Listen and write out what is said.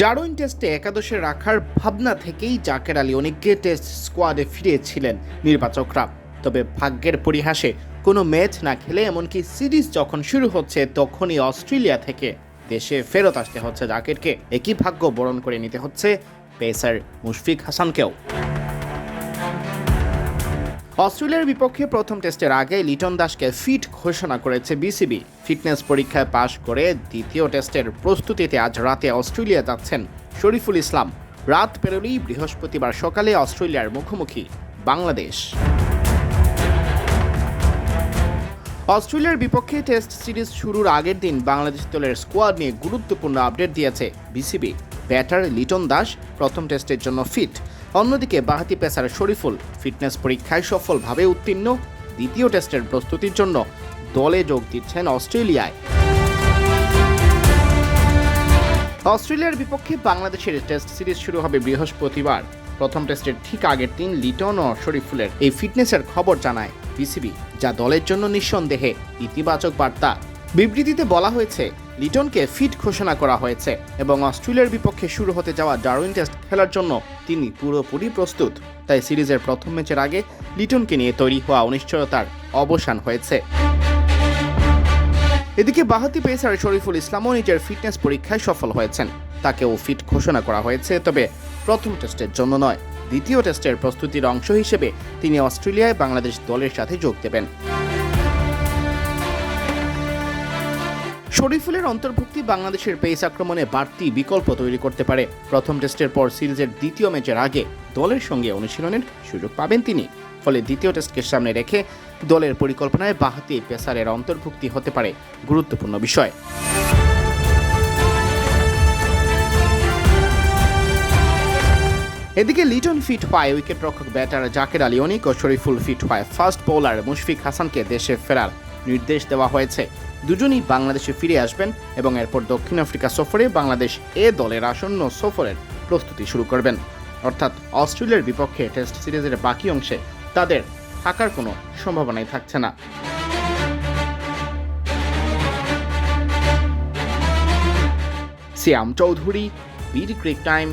Darwin টেস্টে একাদশে রাখার ভাবনা থেকেই জাকের আলী অনেককে টেস্ট স্কোয়াডে ফিরিয়েছিলেন নির্বাচকরা। তবে ভাগ্যের পরিহাসে কোনো ম্যাচ না খেলে এমনকি সিরিজ যখন শুরু হচ্ছে তখনই অস্ট্রেলিয়া থেকে দেশে ফেরত আসতে হচ্ছে জাকেরকে। একই ভাগ্য বরণ করে নিতে হচ্ছে পেসার মুশফিক হাসানকেও। অস্ট্রেলিয়ার বিপক্ষে প্রথম টেস্টের আগে লিটন দাসকে ফিট ঘোষণা করেছে বিসিবি। ফিটনেস পরীক্ষায় পাশ করে দ্বিতীয় টেস্টের প্রস্তুতিতে আজ রাতে অস্ট্রেলিয়া যাচ্ছেন শরীফুল ইসলাম। রাত পেরোলেই বৃহস্পতিবার সকালে অস্ট্রেলিয়ার মুখোমুখি বাংলাদেশ। অস্ট্রেলিয়ার বিপক্ষে টেস্ট সিরিজ শুরুর আগের দিন বাংলাদেশ দলের স্কোয়াড নিয়ে গুরুত্বপূর্ণ আপডেট দিয়েছে বিসিবি। ব্যাটার লিটন দাস প্রথম টেস্টের জন্য ফিট, অন্যদিকে বাঁহাতি পেসার শরীফুল ফিটনেস পরীক্ষায় সফলভাবে উত্তীর্ণ। দ্বিতীয় টেস্টের প্রস্তুতির জন্য দলে যোগ দিচ্ছেন অস্ট্রেলিয়ায়। অস্ট্রেলিয়ার বিপক্ষে বাংলাদেশের টেস্ট সিরিজ শুরু হবে বৃহস্পতিবার। প্রথম টেস্টের ঠিক আগের দিন লিটন ও শরীফুলের এই ফিটনেসের খবর জানায় বিসিবি, যা দলের জন্য নিঃসন্দেহে ইতিবাচক বার্তা। বিবৃতিতে বলা হয়েছে, লিটনকে ফিট ঘোষণা করা হয়েছে এবং অস্ট্রেলিয়ার বিপক্ষে শুরু হতে যাওয়া ডারউইন টেস্ট খেলার জন্য তিনি পুরোপুরি প্রস্তুত। তাই সিরিজের প্রথম ম্যাচের আগে লিটনকে নিয়ে তৈরি হওয়া অনিশ্চয়তার অবসান হয়েছে। এদিকে বাঁহাতি পেসার শরীফুল ইসলামও নিজের ফিটনেস পরীক্ষায় সফল হয়েছেন। তাকেও ফিট ঘোষণা করা হয়েছে, তবে প্রথম টেস্টের জন্য নয়। দ্বিতীয় টেস্টের প্রস্তুতির অংশ হিসেবে তিনি অস্ট্রেলিয়ায় বাংলাদেশ দলের সাথে যোগ দেবেন। শরীফুলের অন্তর্ভুক্তি বাংলাদেশের পেস আক্রমণে বাড়তি বিকল্প তৈরি করতে পারে। প্রথম টেস্টের পর সিরিজের দ্বিতীয় ম্যাচের আগে দলের সঙ্গে অনুশীলনের সুযোগ পাবেন তিনি। ফলে দ্বিতীয় টেস্টকে সামনে রেখে দলের পরিকল্পনায় বাঁহাতি পেসারের অন্তর্ভুক্তি হতে পারে গুরুত্বপূর্ণ বিষয়। এদিকে লিটন ফিট হওয়ায় উইকেটরক্ষক ব্যাটার জাকের আলী অনিক ও শরীফুল ফিট হওয়ায় ফাস্ট বোলার মুশফিক হাসানকে দেশে ফেরার নির্দেশ দেওয়া হয়েছে। দুজনই বাংলাদেশে ফিরে আসবেন এবং এরপর দক্ষিণ আফ্রিকা সফরে বাংলাদেশ এ দলের আসন্ন সফরের প্রস্তুতি শুরু করবেন। অর্থাৎ অস্ট্রেলিয়ার বিপক্ষে টেস্ট সিরিজের বাকি অংশে তাদের থাকার কোনো সম্ভাবনাই থাকছে না। সিয়াম চৌধুরী, বিডি ক্রিক টাইম।